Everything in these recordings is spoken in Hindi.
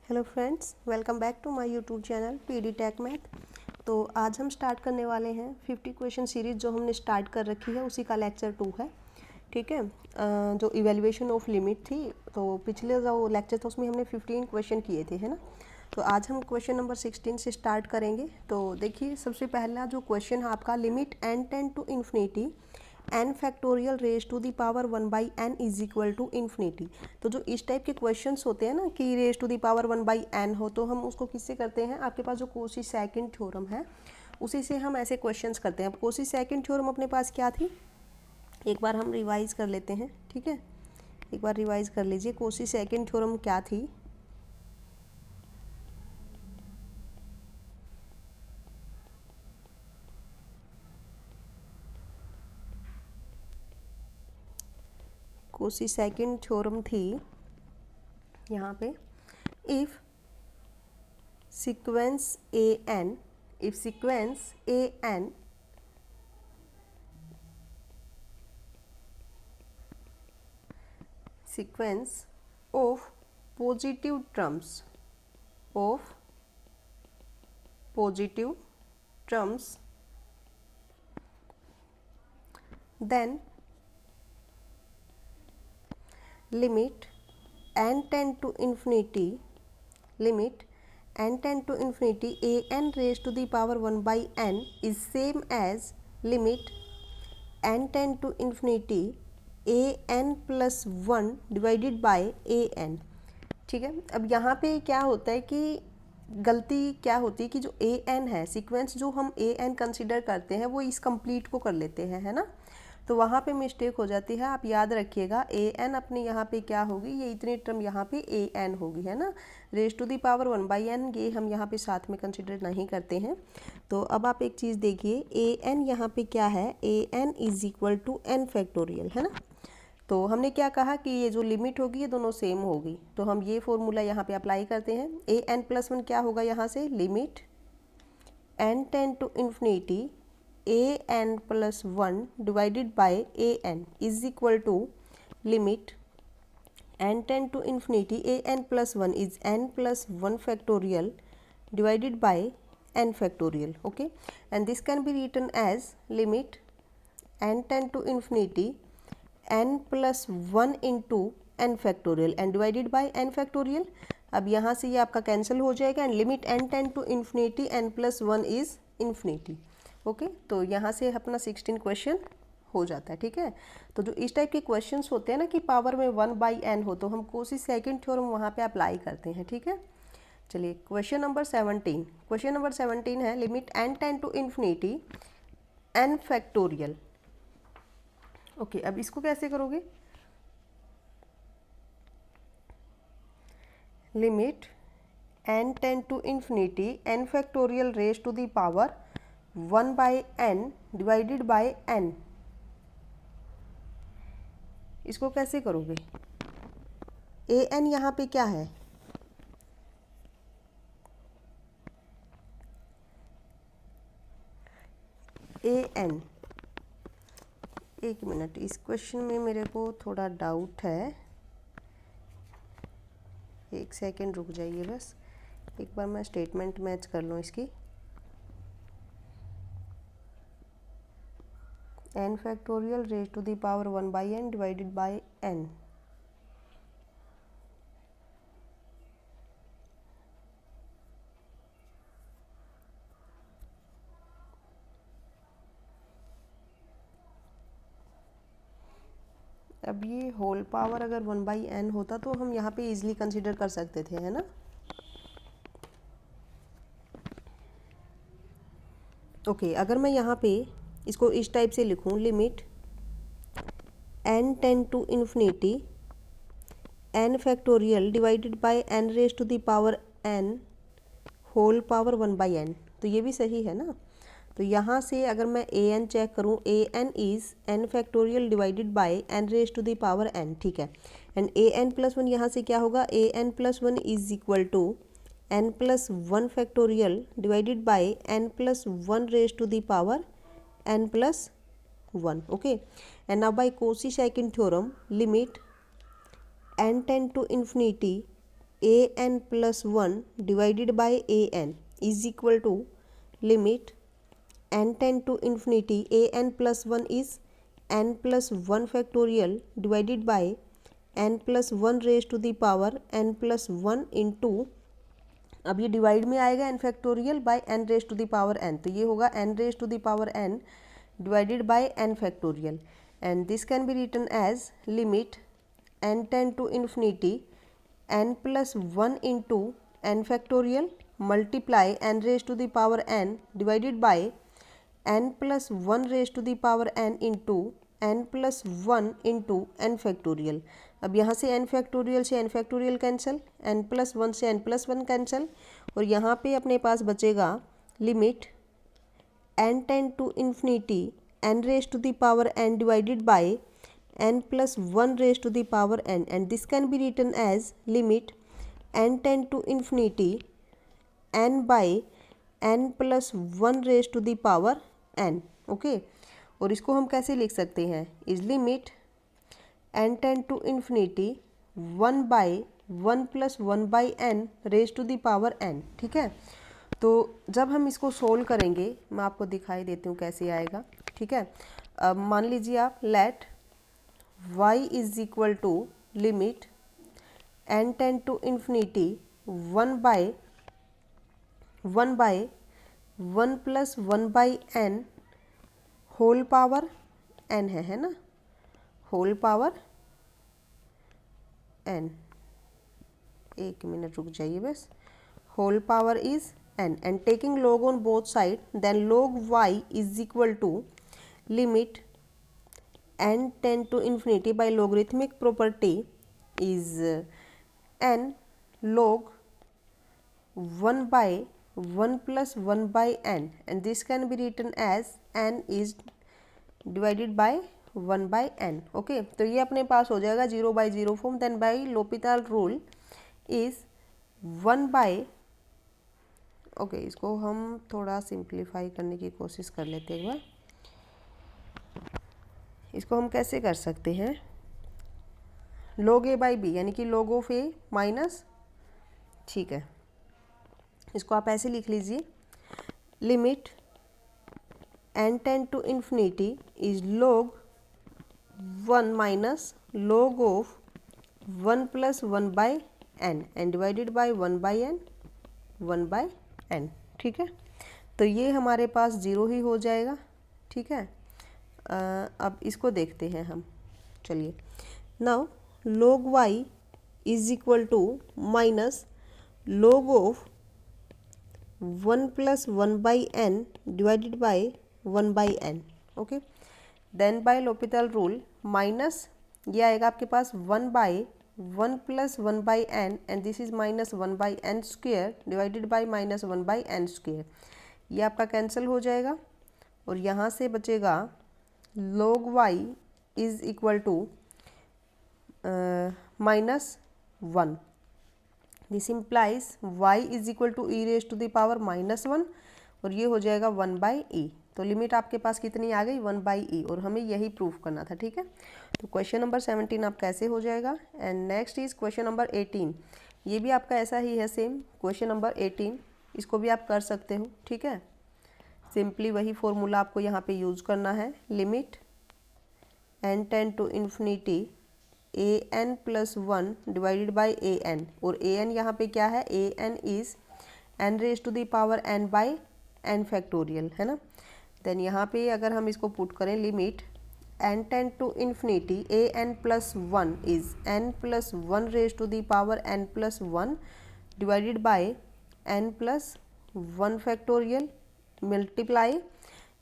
Hello friends, welcome back to my YouTube channel PD tech math. तो आज हम स्टार्ट करने वाले हैं 50 क्वेश्चन सीरीज़ जो हमने स्टार्ट कर रखी है, उसी का लेक्चर 2 है। ठीक है। जो इवेल्युएशन ऑफ लिमिट थी, तो पिछले जो लेक्चर था उसमें हमने 15 क्वेश्चन किए थे, है ना। तो आज हम क्वेश्चन नंबर 16 से स्टार्ट करेंगे। तो देखिए, सबसे पहला जो क्वेश्चन है आपका, limit n tend to infinity n factorial raise to the power 1/n is equal to infinity. तो जो इस टाइप के क्वेश्चंस होते हैं ना कि raise to the power 1/n हो, तो हम उसको किससे करते हैं, आपके पास जो कोशी सेकंड थ्योरम है उसी से हम ऐसे क्वेश्चंस करते हैं। अब कोशी सेकंड थ्योरम अपने पास क्या थी, एक बार हम रिवाइज कर लेते हैं। ठीक है, एक बार रिवाइज कर लीजिए कोशी सेकंड थ्योरम क्या थी। कोशी सेकंड थ्योरम थी यहाँ पे, if sequence an if sequence an sequence of positive terms of positive terms then limit n tend to infinity limit n tend to infinity an raised to the power 1/n is same as limit n tend to infinity an plus 1 divided by an। ठीक है। अब यहाँ पे क्या होता है कि गलती क्या होती है कि जो ए एन है, सीक्वेंस जो हम ए एन कंसिडर करते हैं वो इस कंप्लीट को कर लेते हैं, है ना। तो वहाँ पे मिस्टेक हो जाती है। आप याद रखिएगा, ए एन अपने यहाँ पे क्या होगी, ये इतनी टर्म यहाँ पे ए एन होगी, है ना। Raise to the power 1/n ये हम यहाँ पे साथ में कंसिडर नहीं करते हैं। तो अब आप एक चीज़ देखिए, ए एन यहाँ पे क्या है, A N is equal to N factorial, है ना। तो हमने क्या कहा कि ये जो लिमिट होगी ये दोनों सेम होगी, तो हम ये फॉर्मूला यहाँ पे अप्लाई करते हैं। ए एन प्लस 1 क्या होगा यहाँ से, limit n tend to infinity a N plus 1 divided by a N is equal to limit n tend to infinity a N plus 1 is n plus 1 factorial divided by n factorial. Okay, and this can be written as limit n tend to infinity n plus 1 into n factorial and divided by n factorial। अब यहाँ से ये आपका कैंसिल हो जाएगा and limit n tend to infinity n plus 1 is infinity. Okay, तो यहाँ से अपना 16 क्वेश्चन हो जाता है। ठीक है। तो जो इस टाइप के क्वेश्चंस होते हैं ना कि पावर में 1/n हो, तो हम कोशी सेकंड थ्योरम वहाँ पे अप्लाई करते हैं। ठीक है। चलिए क्वेश्चन नंबर 17। क्वेश्चन नंबर 17 है limit n tend to infinity n factorial. Okay, अब इसको कैसे करोगे, limit n tend to infinity n factorial raise to the power 1/n divided by n, इसको कैसे करोगे। ए एन यहाँ पे क्या है, ए एन, एक मिनट, इस क्वेश्चन में मेरे को थोड़ा डाउट है, एक सेकंड रुक जाइए बस, एक बार मैं स्टेटमेंट मैच कर लूँ इसकी। n factorial raise to the power 1/n divided by n। अब ये होल पावर अगर 1/n होता तो हम यहाँ पे इजीली कंसिडर कर सकते थे, है ना। ओके, अगर मैं यहाँ पे इसको इस टाइप से लिखूँ, limit n tend to infinity n factorial divided by n raise to the power n whole power 1/n, तो ये भी सही है ना। तो यहाँ से अगर मैं ए एन चेक करूँ, A N is N factorial divided by N raise to the power n। ठीक है। एंड ए एन प्लस 1 यहाँ से क्या होगा, A N plus 1 is equal to n plus 1 factorial divided by n plus 1 raise to the power n plus 1। Okay, and now by Cauchy second theorem limit n tend to infinity an plus 1 divided by an is equal to limit n tend to infinity an plus 1 is n plus 1 factorial divided by n plus 1 raised to the power n plus 1 into, अब ये डिवाइड में आएगा n factorial by n raise to the power n, तो ये होगा n raise to the power n divided by n factorial, and this can be written as limit n tend to infinity n plus 1 into n factorial multiply n raise to the power n divided by n plus 1 raise to the power n into n plus 1 into n factorial. अब यहाँ से n फैक्टोरियल से n factorial cancel, n plus 1 से n प्लस 1 कैंसिल, और यहाँ पे अपने पास बचेगा limit n tend to infinity n raise to the power n divided by n plus 1 raised to the power n, and this can be written as limit n tend to infinity n by n plus 1 raised to the power n. Okay, और इसको हम कैसे लिख सकते हैं, is limit n tend to infinity 1 by 1 plus 1 by n raised to the power n. ठीक है, तो जब हम इसको सोल्व करेंगे मैं आपको दिखाई देती हूँ कैसे आएगा। ठीक है, अब मान लीजिए आप late y is equal to limit n tend to infinity 1 by 1 plus 1 by n whole power n है ना, होल पावर n, एक मिनट रुक जाइए बस, whole power is n and taking log on both side then log y is equal to limit n tend to infinity by logarithmic property is n log 1 by 1 plus 1 by n, and this can be written as n is divided by 1 by n. Okay, तो ये अपने पास हो जाएगा 0 by 0 form, then by L'Hopital rule is 1 by, okay इसको हम थोड़ा सिंप्लीफाई करने की कोशिश कर लेते हैं एक बार। इसको हम कैसे कर सकते हैं, log a बाई बी यानी कि log ऑफ a माइनस, ठीक है इसको आप ऐसे लिख लीजिए, limit n tend to infinity is log 1 minus log of 1 plus 1 by n and divided by 1 by n 1 by n। ठीक है, तो ये हमारे पास 0 ही हो जाएगा। ठीक है, अब इसको देखते हैं हम, चलिए now log y is equal to minus log of 1 plus 1 by n divided by 1 by n। Okay, then by L'Hopital rule minus ये आएगा आपके पास 1 by 1 plus 1 by n and this is minus 1 by n square divided by minus 1 by n square, ये आपका कैंसिल हो जाएगा और यहाँ से बचेगा log y is equal to minus 1, this implies y is equal to e raise to the power minus 1 और ये हो जाएगा 1 बाई ई। तो लिमिट आपके पास कितनी आ गई, 1 बाई ई, और हमें यही प्रूफ करना था। ठीक है, तो क्वेश्चन नंबर 17 आपका ऐसे हो जाएगा। And next is question number 18, ये भी आपका ऐसा ही है सेम क्वेश्चन नंबर 18, इसको भी आप कर सकते हो। ठीक है, सिंपली वही फॉर्मूला आपको यहाँ पे यूज़ करना है, limit n tend to infinity a n plus 1 divided by a n, और a n यहाँ पे क्या है, a n is n raise to the power n by n factorial, है ना। देन यहाँ पे अगर हम इसको पुट करें, limit n tend to infinity a n plus 1 is n plus 1 raise to the power n plus 1 divided by n plus 1 factorial multiply,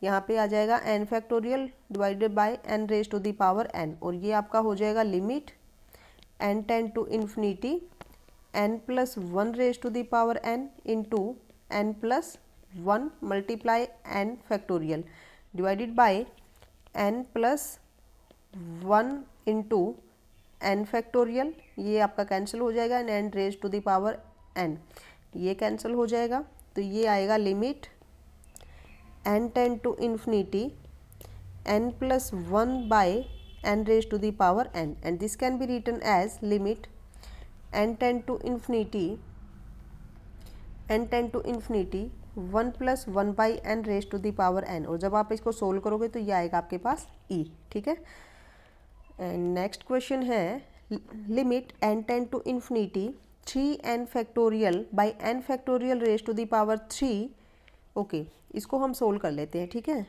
यहाँ पे आ जाएगा n factorial divided by n raise to the power n, और ये आपका हो जाएगा limit n tend to infinity n plus 1 raise to the power n into n plus 1 multiply n factorial divided by n plus 1 into n factorial, ये आपका कैंसिल हो जाएगा, n raise to the power n ये कैंसिल हो जाएगा, तो ये आएगा limit n tend to infinity n plus 1 by n raise to the power n, and this can be written as limit n tend to infinity 1 + 1 by n raise to the power n, और जब आप इसको सोल्व करोगे तो ये आएगा आपके पास e, ठीक है। एंड नेक्स्ट क्वेश्चन है limit n tend to infinity 3n factorial by n factorial raise to the power 3। Okay, इसको हम सोल्व कर लेते हैं, ठीक है।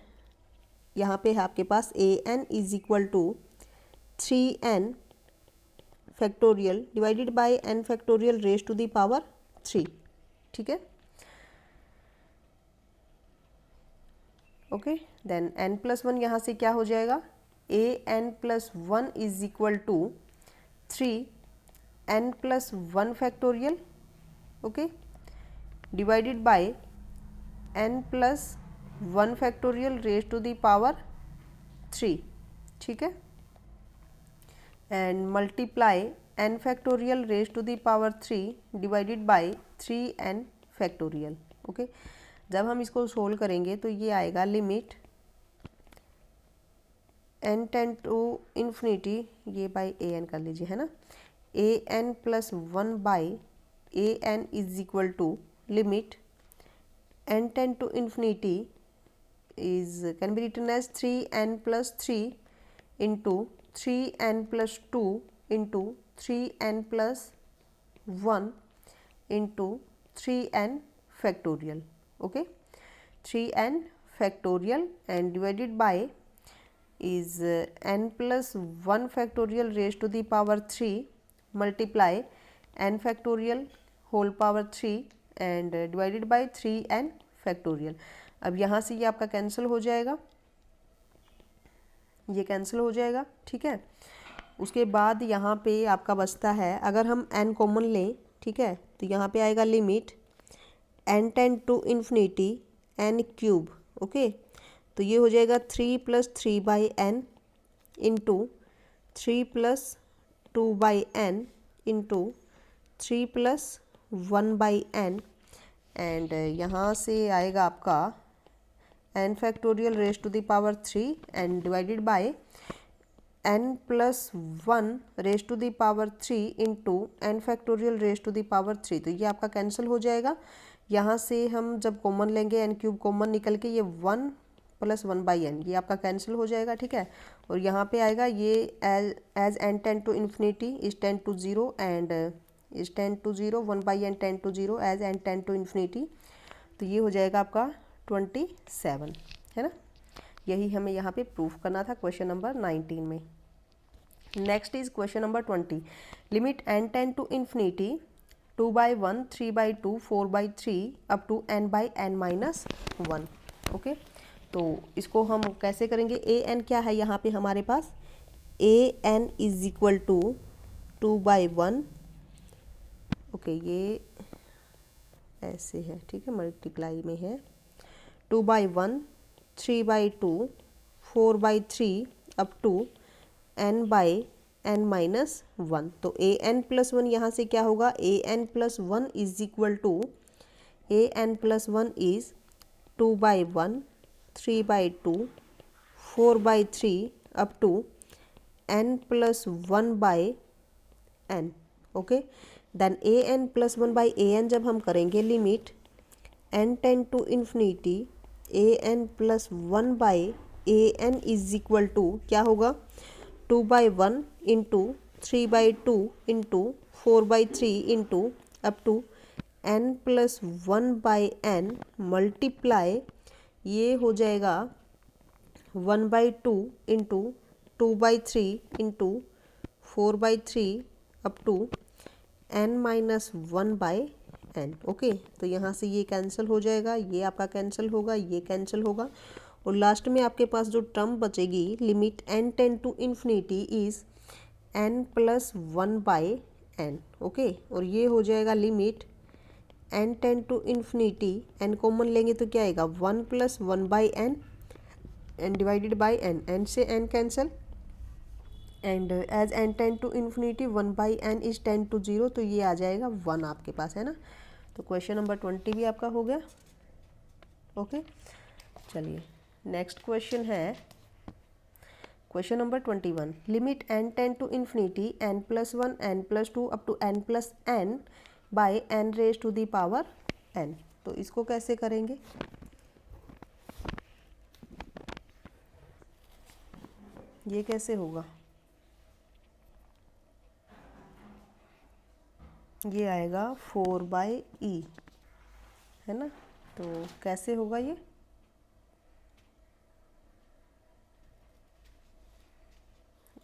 यहाँ पे है आपके पास an is equal to 3n factorial divided by n factorial raise to the power 3, ठीक है। ओके, देन n+1 यहाँ से क्या हो जाएगा, an+1 is equal to 3n+1 factorial, okay, divided by n+1 factorial raise to the power 3, ठीक है, and multiply n factorial raise to the power 3 divided by 3n factorial. Okay, जब हम इसको सोल्व करेंगे तो ये आएगा limit n tend to infinity, ये बाई an कर लीजिए, है ना, an+1 by an is equal to limit n tend to infinity is can be written as 3n+3 into 3n+2 into 3n+1 into 3n factorial, okay, 3n factorial and divided by is n+1 factorial raised to the power 3 multiply n factorial whole power 3 and divided by 3n factorial। अब यहाँ से ये आपका कैंसिल हो जाएगा, ये कैंसिल हो जाएगा, ठीक है। उसके बाद यहाँ पे आपका बचता है, अगर हम n कॉमन लें, ठीक है, तो यहाँ पे आएगा limit n tend to infinity n³, okay, तो ये हो जाएगा 3 + 3 by n into 3 + 2 by n into 3 + 1 by n, and यहाँ से आएगा आपका n factorial raise to the power 3 and divided by n+1 raise to the power 3 into n factorial raise to the power 3, तो ये आपका कैंसिल हो जाएगा। यहाँ से हम जब कॉमन लेंगे n³ कॉमन निकल के ये 1 + 1 बाई n, ये आपका कैंसिल हो जाएगा, ठीक है। और यहाँ पे आएगा ये as n tend to infinity is tend to 0 and is tend to 0 1 by n tend to 0 as n tend to infinity, तो ये हो जाएगा आपका 27, है ना। यही हमें यहाँ पे प्रूफ करना था क्वेश्चन नंबर 19 में। Next is question number 20, limit n tend to infinity 2/1 3/2 4/3 up to n/n-1, okay. तो इसको हम कैसे करेंगे, an क्या है यहाँ पे हमारे पास, an is equal to 2/1, okay, ये ऐसे है, ठीक है, मल्टीप्लाई में है, 2/1 3/2 4/3 अप टू n/n-1, तो an+1 यहाँ से क्या होगा, an+1 is equal to an+1 is 2/1 3/2 4/3 up to n+1/n, okay. Then an+1/an जब हम करेंगे limit n tend to infinity an+1/an is equal to क्या होगा, 2/1 into 3/2 into 4/3 into up to n+1/n multiply, ये हो जाएगा 1/2 into 2/3 into 4/3 up to n-1/n, okay. तो यहाँ से ये कैंसिल हो जाएगा, ये आपका कैंसिल होगा, ये कैंसिल होगा, और लास्ट में आपके पास जो टर्म बचेगी limit n tend to infinity is n+1/n, okay. और ये हो जाएगा limit n tend to infinity, n common लेंगे तो क्या आएगा, 1 + 1/n and divided by n, n से n cancel, and as n tend to infinity 1/n is tend to 0, तो ये आ जाएगा 1 आपके पास, है ना। तो क्वेश्चन नंबर 20 भी आपका हो गया, ओके। चलिए नेक्स्ट क्वेश्चन है question number 21, limit n tend to infinity n+1 n+2 up to n+n by n raise to the power n। तो इसको कैसे करेंगे? ये कैसे होगा? ये आएगा 4/e, है ना। तो कैसे होगा ये?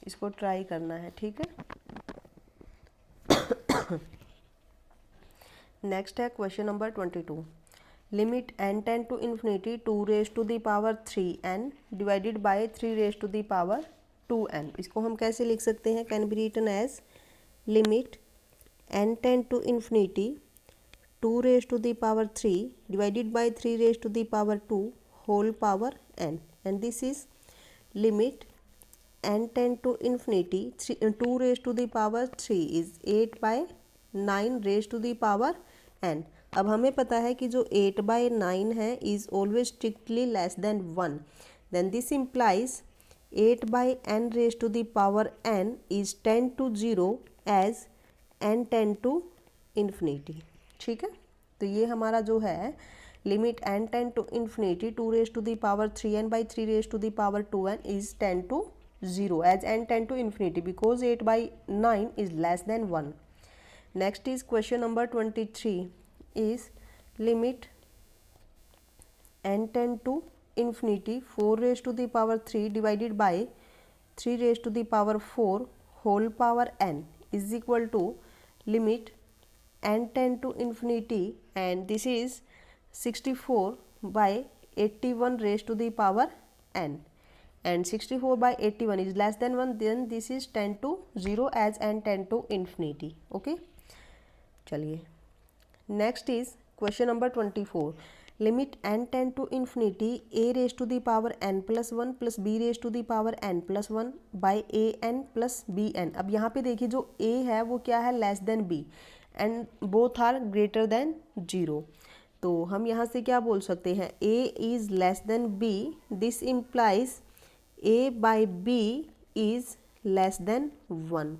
इसको ट्राई करना है, ठीक है। नेक्स्ट है question number 22, limit n tend to infinity 2 raise to the power 3n divided by 3 raise to the power 2n। इसको हम कैसे लिख सकते हैं? Can be written as limit n tend to infinity 2 raise to the power 3 divided by 3 raise to the power 2 whole power n, and this is limit n tend to infinity 2 raise to the power 3 is 8/9 raise to the power n। अब हमें पता है कि जो 8/9 है is always strictly less than 1, then this implies 8/n raise to the power n is 10 to 0 as n tend to infinity, ठीक है। तो ये हमारा जो है limit n tend to infinity 2 raise to the power 3n by 3 raise to the power 2n is 10 to 0 as n tend to infinity because 8/9 is less than 1. Next is question number 23 is limit n tend to infinity 4 raised to the power 3 divided by 3 raised to the power 4 whole power n is equal to limit n tend to infinity, and this is 64/81 raised to the power n, and 64/81 is less than 1, then this is 10 to 0 as n tend to infinity. Okay, चलिए next is question number 24, limit n tend to infinity a raise to the power n+1 plus b raise to the power n+1 by an plus bn। अब यहाँ पे देखिए जो a है वो क्या है? Less than b, and both are greater than 0। तो हम यहाँ से क्या बोल सकते हैं? a is less than b, this implies a by b is less than 1।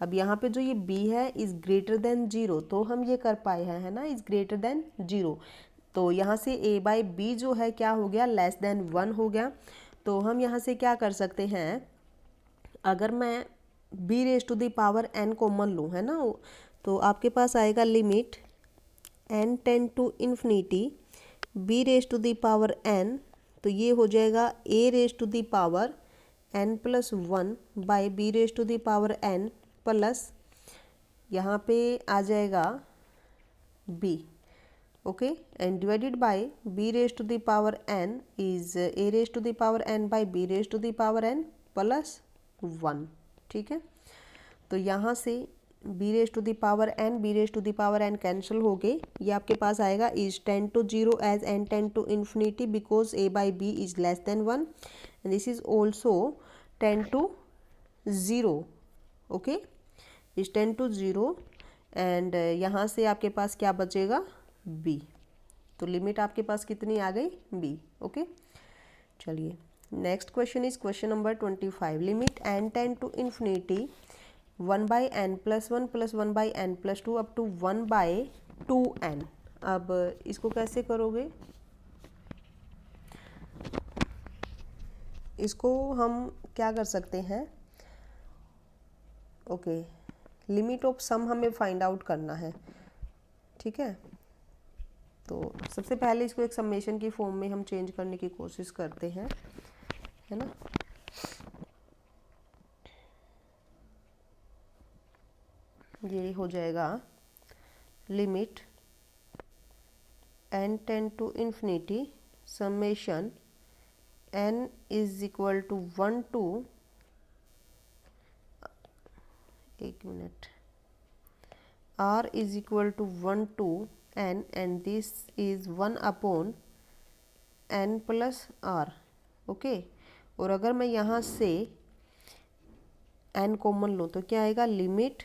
अब यहाँ पे जो ये b है इज ग्रेटर देन 0, तो हम ये कर पाए हैं, है ना, इज ग्रेटर देन 0। तो यहाँ से a बाई b जो है क्या हो गया? लेस देन 1 हो गया। तो हम यहाँ से क्या कर सकते हैं? अगर मैं b raise to the power n common लूँ, है ना, तो आपके पास आएगा limit n tend to infinity b raise to the power n, तो ये हो जाएगा a raise to the power n+1 by b raise to the power n plus यहाँ पे आ जाएगा b, okay, and divided by b raise to the power n is a raise to the power n by b raise to the power n plus 1, ठीक है। तो यहाँ से b raise to the power n b raise to the power n cancel हो गए, ये आपके पास आएगा is 10 to 0 as n tend to infinity because a by b is less than 1, and this is also 10 to 0, okay, is 10 to 0, and यहाँ से आपके पास क्या बचेगा? b। तो लिमिट आपके पास कितनी आ गई? b, okay. चलिए next question is question number 25, limit n tend to infinity 1/n+1 plus 1/n+2 up to 1/2n। अब इसको कैसे करोगे? इसको हम क्या कर सकते हैं? ओके, लिमिट ऑफ सम हमें फाइंड आउट करना है, ठीक है। तो सबसे पहले इसको एक समेशन की फॉर्म में हम चेंज करने की कोशिश करते हैं, है ना। ये हो जाएगा limit n tend to infinity summation n is equal to 1 to, एक minute, r is equal to 1 to n, and this is 1 upon n plus r, okay. और अगर मैं यहाँ से n कॉमन लूँ तो क्या आएगा? Limit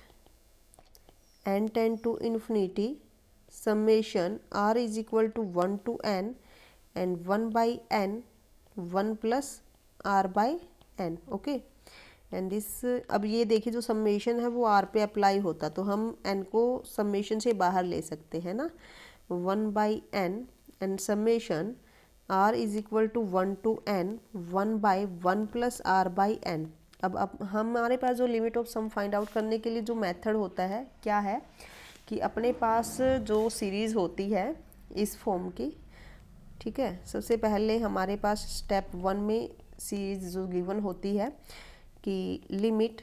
n tend to infinity summation r is equal to 1 to n and 1/n 1 plus r by n, okay. And this, अब ये देखिए जो सम्मेशन है वो r पे अप्लाई होता, तो हम n को सम्मेशन से बाहर ले सकते हैं ना, 1/n and summation r is equal to 1 to n 1/1 plus r/n। अब हमारे पास जो limit of sum find out करने के लिए जो मेथड होता है क्या है कि अपने पास जो सीरीज़ होती है इस फॉर्म की, ठीक है, सबसे पहले हमारे पास स्टेप 1 में सीरीज जो गिवन होती है कि limit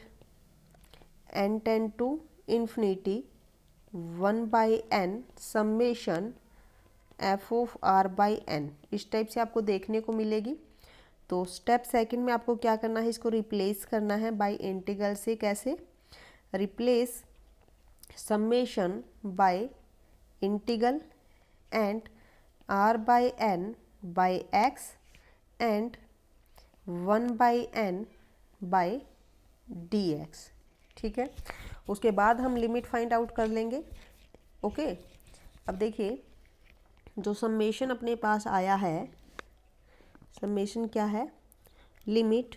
n tend to infinity 1/n summation f of r/n, इस टाइप से आपको देखने को मिलेगी। तो स्टेप सेकंड में आपको क्या करना है, इसको रिप्लेस करना है बाय इंटीग्रल से। कैसे replace summation by integral and r/n by x and 1/n by dx, ठीक है। उसके बाद हम लिमिट फाइंड आउट कर लेंगे, ओके। अब देखिए जो सम्मेशन अपने पास आया है, सम्मेशन क्या है, limit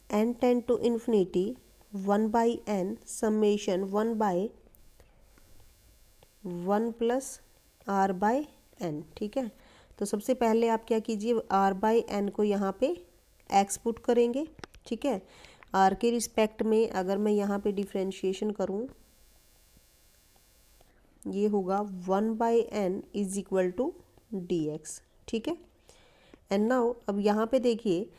n tend to infinity 1/n summation 1/1 plus r/n, ठीक है। तो सबसे पहले आप क्या कीजिए, r/n को यहाँ पे x पुट करेंगे, ठीक है। r के रिस्पेक्ट में अगर मैं यहाँ पे डिफ्रेंशिएशन करूँ, ये होगा 1/n is equal to dx, ठीक है। एंड नाउ अब यहाँ पे देखिए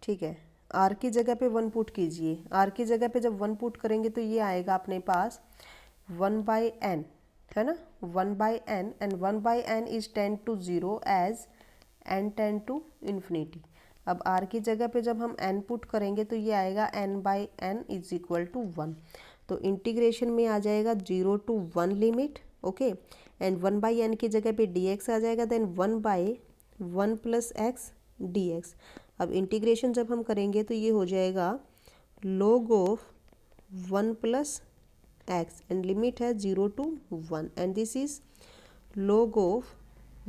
ठीक है, r की जगह पे 1 पुट कीजिए। r की जगह पे जब 1 पुट करेंगे तो ये आएगा अपने पास 1/n, है ना, 1/n and 1/n is tend to 0 as n tend to infinity. अब r की जगह पे जब हम n पुट करेंगे तो ये आएगा n/n इज इक्वल टू 1। तो इंटीग्रेशन में आ जाएगा 0 to 1 limit, okay, and 1/n की जगह पे dx आ जाएगा, देन 1/1 प्लस x dx। अब इंटीग्रेशन जब हम करेंगे तो ये हो जाएगा log of 1 plus x and limit है 0 to 1 and this is log of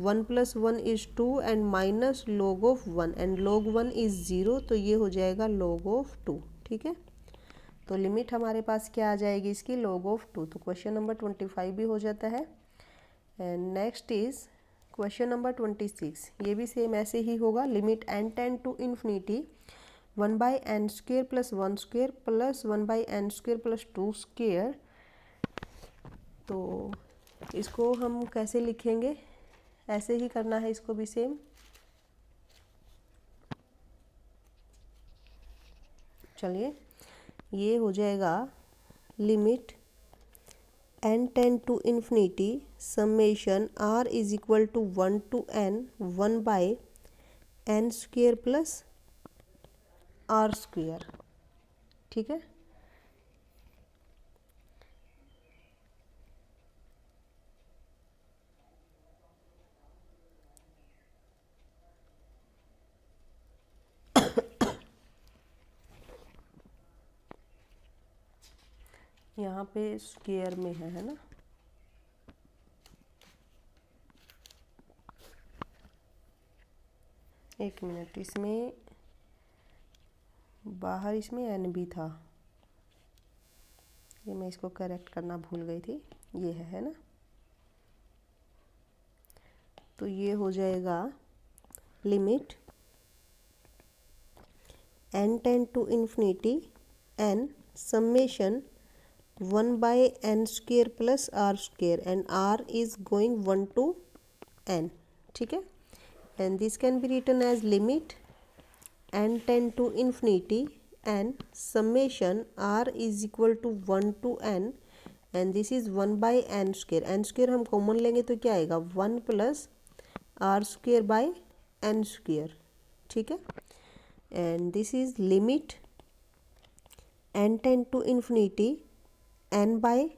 1 plus 1 is 2 and minus log of 1 and log 1 is 0, तो ये हो जाएगा log ऑफ 2, ठीक है। तो लिमिट हमारे पास क्या आ जाएगी इसकी, log ऑफ 2। तो क्वेश्चन नंबर 25 भी हो जाता है। And next is question number 26, ये भी सेम ऐसे ही होगा। Limit n tend to infinity 1/n² plus 1² plus 1/n² plus 2²। तो इसको हम कैसे लिखेंगे, ऐसे ही करना है इसको भी सेम। चलिए ये हो जाएगा limit n tend to infinity summation r is equal to 1 to n 1/n² plus r², ठीक है। यहाँ पे स्क्वायर में है ना, एक मिनट, इसमें बाहर इसमें n भी था, ये मैं इसको करेक्ट करना भूल गई थी, ये है ना। तो ये हो जाएगा limit n tend to infinity n summation 1/n² plus r² and r is going 1 to n, ठीक है। And this can be written as limit n tend to infinity n summation r is equal to 1 to n and this is 1/n²। n² हम कॉमन लेंगे तो क्या आएगा, 1 प्लस r²/n², ठीक है। And this is limit n tend to infinity n/n²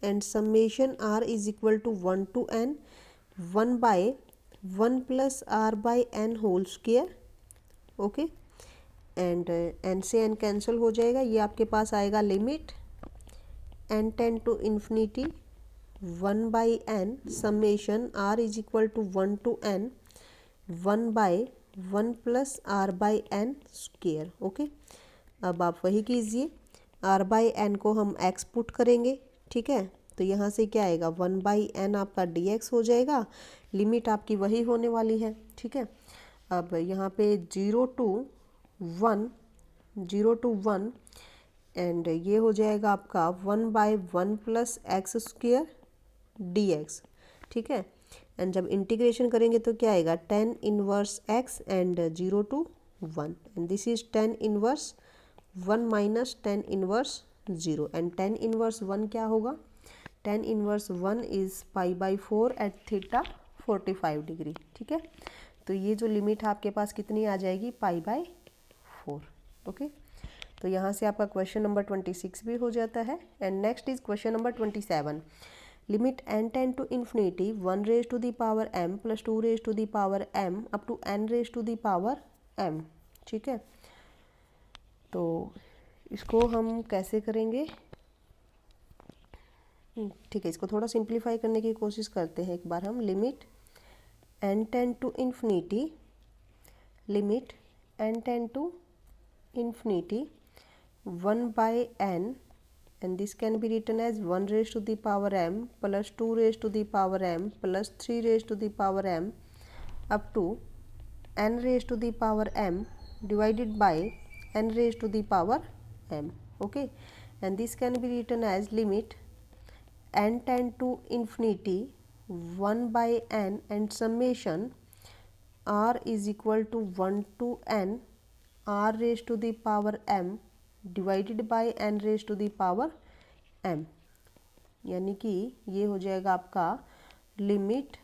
and summation r is equal to 1 to n 1/1 plus r/n whole square, okay. And n से n कैंसिल हो जाएगा, ये आपके पास आएगा limit n tend to infinity 1 by n summation r is equal to 1 to n 1 by 1 plus r by n square. Okay, अब आप वही कीजिए, r बाई एन को हम x पुट करेंगे, ठीक है। तो यहाँ से क्या आएगा, 1 बाई एन आपका dx हो जाएगा, लिमिट आपकी वही होने वाली है, ठीक है। अब यहाँ पे 0 टू 1 एंड ये हो जाएगा आपका 1 by 1 plus x square dx, ठीक है। एंड जब इंटीग्रेशन करेंगे तो क्या आएगा, 10 inverse x and 0 to 1 and this is 10 inverse 1 minus 10 inverse 0 and 10 inverse 1 क्या होगा, 10 inverse 1 is pi by 4 at theta 45 degree, ठीक है। तो ये जो लिमिट आपके पास कितनी आ जाएगी, पाई बाई 4। ओके, तो यहाँ से आपका क्वेश्चन नंबर 26 भी हो जाता है। And next is question number 27, limit n tend to infinity 1 raise to the power m plus 2 raise to the power m up to n raise to the power m, ठीक है। तो इसको हम कैसे करेंगे, ठीक है, इसको थोड़ा सिंप्लीफाई करने की कोशिश करते हैं एक बार हम। Limit n tend to infinity, limit n tend to infinity 1 by n and this can be written as 1 raised to the power m plus 2 raised to the power m plus 3 raised to the power m up to n raised to the power m divided by n raised to the power m. Okay, and this can be written as limit n tend to infinity 1 by n and summation r is equal to 1 to n r raised to the power m divided by n raise to the power m, यानी कि ये हो जाएगा आपका limit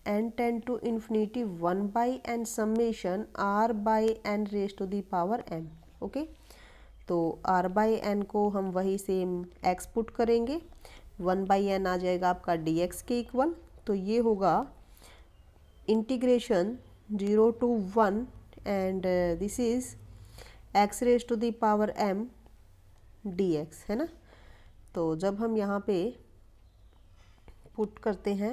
n tend to infinity 1 by n summation r by n raise to the power m। Okay, तो r बाई n को हम वही सेम x पुट करेंगे, 1 बाई n आ जाएगा आपका dx के इक्वल। तो ये होगा integration 0 to 1 and this is x raise to the power m dx, है ना। तो जब हम यहाँ पे पुट करते हैं,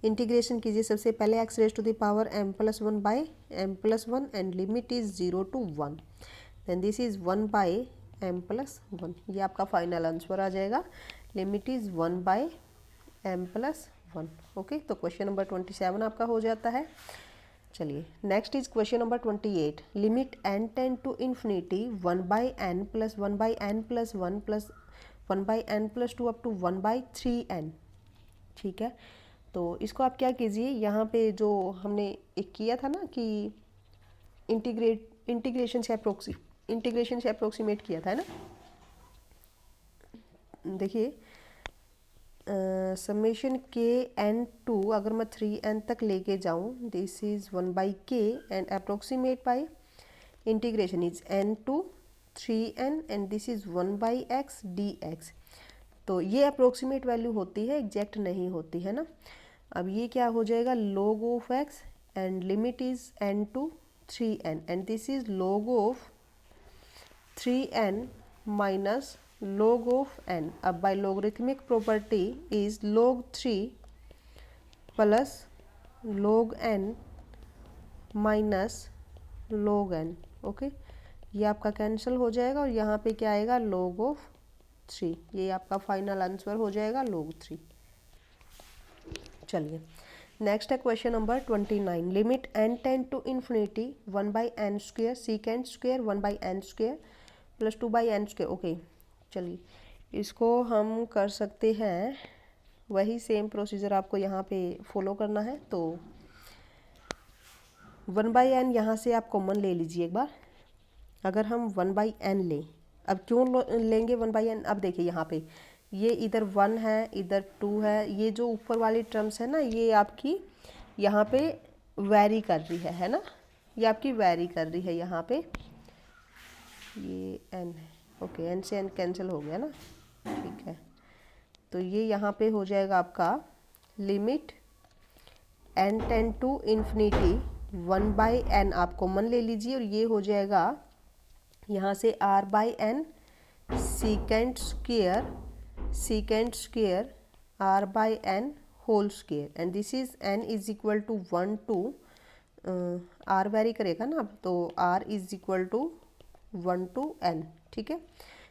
इंटीग्रेशन कीजिए सबसे पहले x raise to the power m plus 1 by m plus 1 and limit is 0 to 1, then this is 1 by m plus 1, ये आपका फाइनल आंसर आ जाएगा, limit is 1 by m plus 1। Okay, तो क्वेश्चन नंबर 27 आपका हो जाता है। चलिए next is question number 28, limit n tend to infinity 1 by n plus 1 by n plus 1 plus 1 by n plus 2 up to 1 by 3n, ठीक है। तो इसको आप क्या कीजिए, यहाँ पे जो हमने एक किया था ना कि इंटीग्रेशन से अप्रोक्सीमेट किया था, है ना। देखिए समेशन के n टू अगर मैं 3n तक लेके जाऊँ, this is 1 by k and approximate by integration is n to 3n and this is 1 by x dx। तो ये अप्रोक्सीमेट वैल्यू होती है, एग्जैक्ट नहीं होती है ना। अब ये क्या हो जाएगा, log of x and limit is n to 3n and this is log of 3n minus log of n। अब by logarithmic property is log 3 plus log n minus log n। Okay, ये आपका कैंसिल हो जाएगा और यहाँ पे क्या आएगा, log of 3, ये आपका फाइनल आंसर हो जाएगा log 3। चलिए नेक्स्ट है question number 29, limit n tend to infinity 1 by n square secant square 1 by n square plus 2 by n square. Okay, चलिए इसको हम कर सकते हैं, वही सेम प्रोसीजर आपको यहाँ पे फॉलो करना है। तो 1 बाई एन यहाँ से आप कॉमन ले लीजिए एक बार। अगर हम 1 बाई एन लें, अब क्यों लेंगे 1 बाई एन, अब देखिए यहाँ पे ये इधर 1 है इधर 2 है, ये जो ऊपर वाली टर्म्स है ना ये आपकी यहाँ पे वेरी कर रही है ना, ये आपकी वेरी कर रही है यहाँ पे, ये n है। ओके, n से n कैंसिल हो गया ना, ठीक है। तो ये यहाँ पे हो जाएगा आपका limit n tend to infinity 1 by n आप कॉमन ले लीजिए और ये हो जाएगा यहाँ से r by n secant square r by n whole square and this is n is equal to 1 to r vary करेगा ना अब, तो r is equal to 1 to n, ठीक है।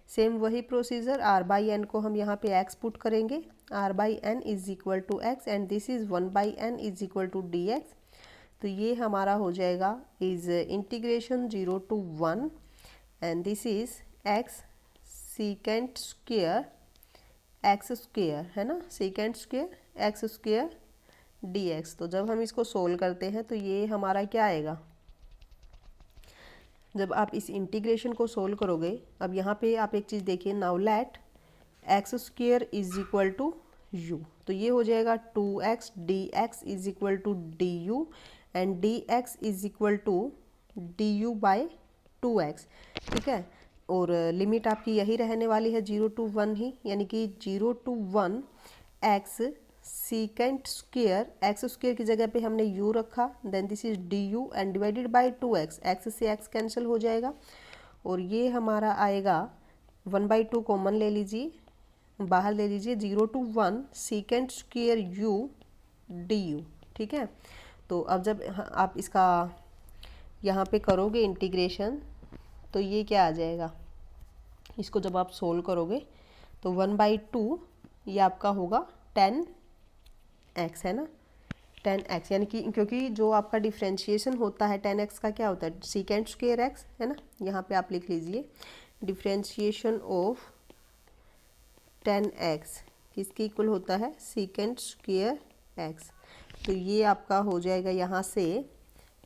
सेम वही प्रोसीजर, r बाई n को हम यहाँ पे x पुट करेंगे, r by n is equal to x and this is 1 by n is equal to dx। तो ये हमारा हो जाएगा is integration 0 to 1 and this is x secant square x square, है ना, secant square x square dx। तो जब हम इसको सोल्व करते हैं तो ये हमारा क्या आएगा, जब आप इस इंटीग्रेशन को सोल्व करोगे, अब यहाँ पे आप एक चीज़ देखिए, now let x square is equal to u, तो ये हो जाएगा 2x dx is equal to du and dx is equal to du by 2x, ठीक है। और लिमिट आपकी यही रहने वाली है 0 टू 1 ही, यानी कि 0 to 1 x secant square, x square की जगह पे हमने u रखा, then this is du and divided by 2x, x से x कैंसिल हो जाएगा और ये हमारा आएगा 1/2 कॉमन ले लीजिए, बाहर ले लीजिए, 0 to 1 secant square u du, ठीक है। तो अब जब आप इसका यहाँ पे करोगे इंटीग्रेशन तो ये क्या आ जाएगा, इसको जब आप सोल्व करोगे तो 1/2 ये आपका होगा 10x, है ना, 10x, यानी कि क्योंकि जो आपका डिफ्रेंशिएशन होता है 10x का क्या होता है, सीकेंट स्क्वेयर x, है ना। यहाँ पे आप लिख लीजिए डिफ्रेंशिएशन ऑफ 10x किसके इक्वल होता है, सीकेंट स्क्वेयर x। तो ये आपका हो जाएगा यहाँ से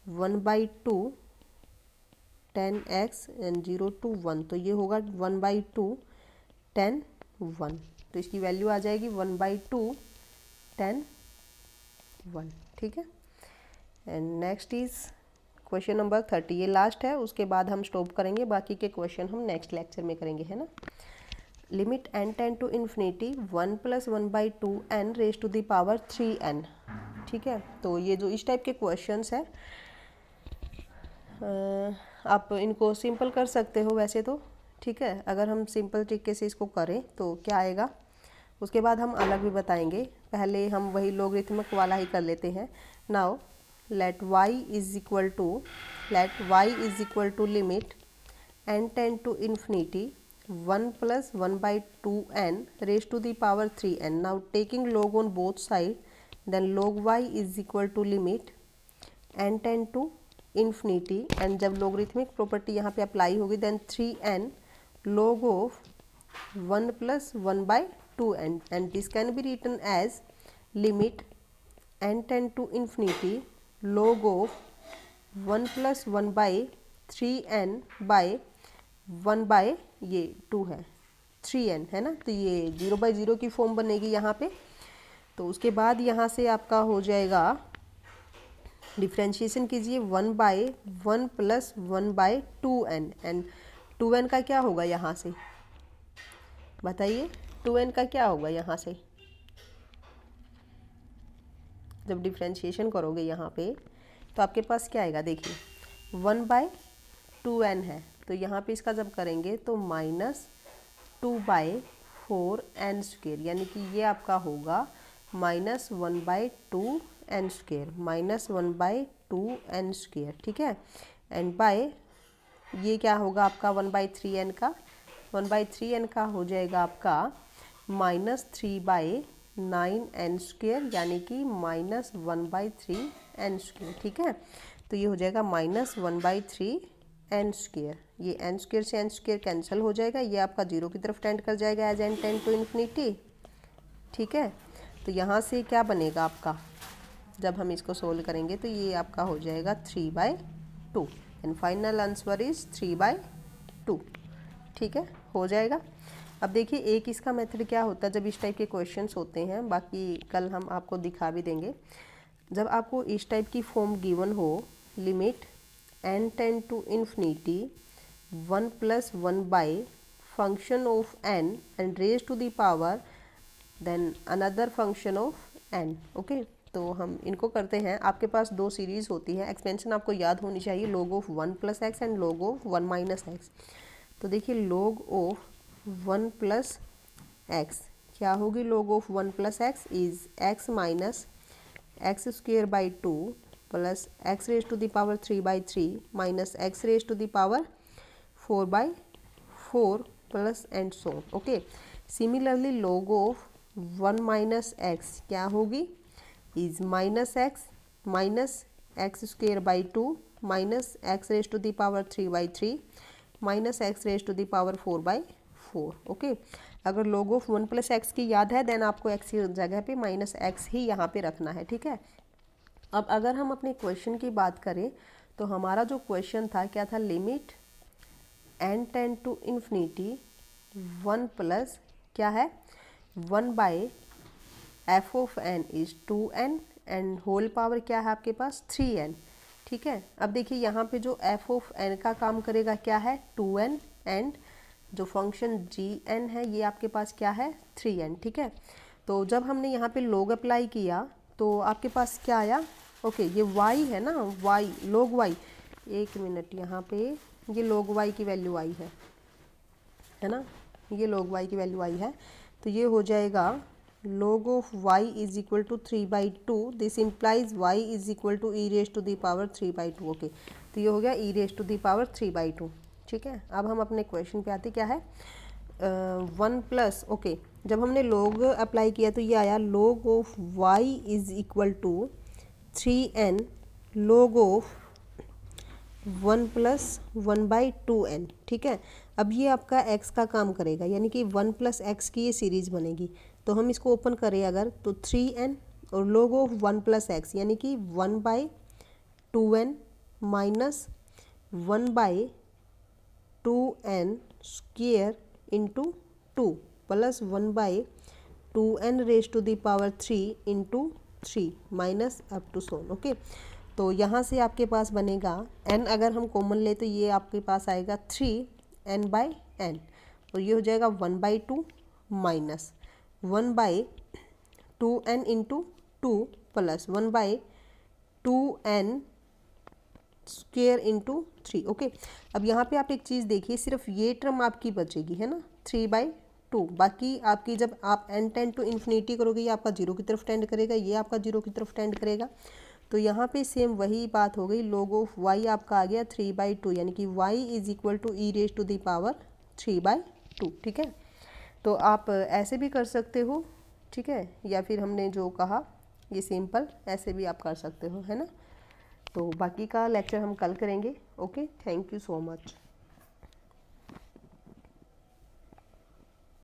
1/2 10x एंड 0 टू 1, तो ये होगा 1/2 10 1, तो इसकी वैल्यू आ जाएगी 1/2 10 1, ठीक है। And next is question number 30, ये लास्ट है, उसके बाद हम स्टॉप करेंगे, बाकी के क्वेश्चन हम नेक्स्ट लेक्चर में करेंगे, है ना। Limit n tend to infinity 1 + 1/2 n raise to the power 3n, ठीक है। तो ये जो इस टाइप के क्वेश्चंस हैं आप इनको सिंपल कर सकते हो वैसे तो, ठीक है। अगर हम सिंपल तरीके से इसको करें तो क्या आएगा, उसके बाद हम अलग भी बताएंगे, पहले हम वही लोगरिथमिक वाला ही कर लेते हैं। Now let y is equal to limit n tend to infinity 1 + 1/2 n raise to the power 3n। Now taking log on both side, then log y is equal to limit n tend to infinity, and जब लोगरिथमिक प्रॉपर्टी यहाँ पे अप्लाई होगी देन 3n log of 1 + 1/2n and this can be written as limit n tend to infinity log of 1 + 1/3n bye 1/2 है 3n, है ना। तो ये 0/0 की फॉर्म बनेगी यहाँ पे। तो उसके बाद यहाँ से आपका हो जाएगा, डिफ्रेंशिएशन कीजिए 1/1 + 1/2n एंड 2n का क्या होगा यहाँ से, बताइए 2n का क्या होगा यहाँ से, जब डिफ्रेंशिएशन करोगे यहाँ पे तो आपके पास क्या आएगा, देखिए 1/2n है, तो यहाँ पे इसका जब करेंगे तो -2/4n², यानी कि ये आपका होगा -1/2n², -1/2n², ठीक है। एंड बाय ये क्या होगा आपका 1/3n का, 1/3n का हो जाएगा आपका -3/9n², यानी कि -1/3n², ठीक है। तो ये हो जाएगा -1/3n², ये n² से n² कैंसिल हो जाएगा, ये आपका 0 की तरफ टेंड कर जाएगा as n tend to infinity, ठीक है। तो यहाँ से क्या बनेगा आपका, जब हम इसको सोल्व करेंगे तो ये आपका हो जाएगा 3/2 एंड फाइनल आंसर इज 3/2, ठीक है, हो जाएगा। अब देखिए एक इसका मेथड क्या होता है जब इस टाइप के क्वेश्चंस होते हैं, बाकी कल हम आपको दिखा भी देंगे। जब आपको इस टाइप की फॉर्म गिवन हो, limit n tend to infinity 1 + 1 function of n and raise to the power then another function of n, okay. तो हम इनको करते हैं, आपके पास दो सीरीज़ होती है, एक्सपेंशन आपको याद होनी चाहिए, log of 1 + x and log of 1 - x। तो देखिए log ऑफ 1 + x क्या होगी log of 1 plus x is x minus x square by 2 plus x raised to the power 3 by 3 minus x raised to the power 4 by 4 plus and so on. Okay. Similarly log of 1 minus x क्या होगी is minus x square by 2 minus x raised to the power 3 by 3 minus x raised to the power 4 by 4. Okay अगर log of 1 plus x की याद है देन आपको x की जगह पे माइनस एक्स ही यहाँ पे रखना है, ठीक है। अब अगर हम अपने क्वेश्चन की बात करें तो हमारा जो क्वेश्चन था क्या था, limit n tend to infinity 1 plus क्या है 1 by f of n is 2n and whole power क्या है आपके पास 3n, ठीक है। अब देखिए यहाँ पे जो f ऑफ n का काम करेगा क्या है 2n एंड जो फंक्शन gn है ये आपके पास क्या है 3n, ठीक है। तो जब हमने यहाँ पे log अप्लाई किया तो आपके पास क्या आया, ओके ये y है ना, y log y, एक मिनट यहाँ पे ये log y की वैल्यू आई है ना, ये log y की वैल्यू आई है तो ये हो जाएगा log of y is equal to 3 by 2, this implies y is equal to e raised to the power 3 by 2. Okay तो ये हो गया e raised to the power 3 by 2, ठीक है। अब हम अपने क्वेश्चन पे आते क्या है 1 प्लस, ओके जब हमने log अप्लाई किया तो ये आया log of y is equal to 3n log of 1 plus 1 by 2n, ठीक है। अब ये आपका x का काम करेगा यानी कि 1 प्लस एक्स की ये सीरीज बनेगी तो हम इसको ओपन करें अगर तो 3n और log ऑफ 1 प्लस एक्स यानी कि 1 by 2n minus 1 by 2n square into 2 plus 1 by 2n raise to the power 3 into 3 minus up to so on. Okay तो यहाँ से आपके पास बनेगा n, अगर हम कॉमन ले तो ये आपके पास आएगा 3n बाई n और ये हो जाएगा 1 by 2 minus 1 by 2n into 2 plus 1 by 2n square into 3। Okay अब यहाँ पे आप एक चीज़ देखिए, सिर्फ ये टर्म आपकी बचेगी है ना 3 बाई 2, बाकी आपकी जब आप n टेंड टू इन्फिनिटी करोगे ये आपका जीरो की तरफ टेंड करेगा, ये आपका जीरो की तरफ टेंड करेगा। तो यहाँ पे सेम वही बात हो गई, log ऑफ y आपका आ गया 3 बाई 2 यानी कि y is equal to e raise to the power 3 by 2, ठीक है। तो आप ऐसे भी कर सकते हो, ठीक है, या फिर हमने जो कहा ये सिंपल ऐसे भी आप कर सकते हो, है ना। तो बाकी का लेक्चर हम कल करेंगे। Okay thank you so much.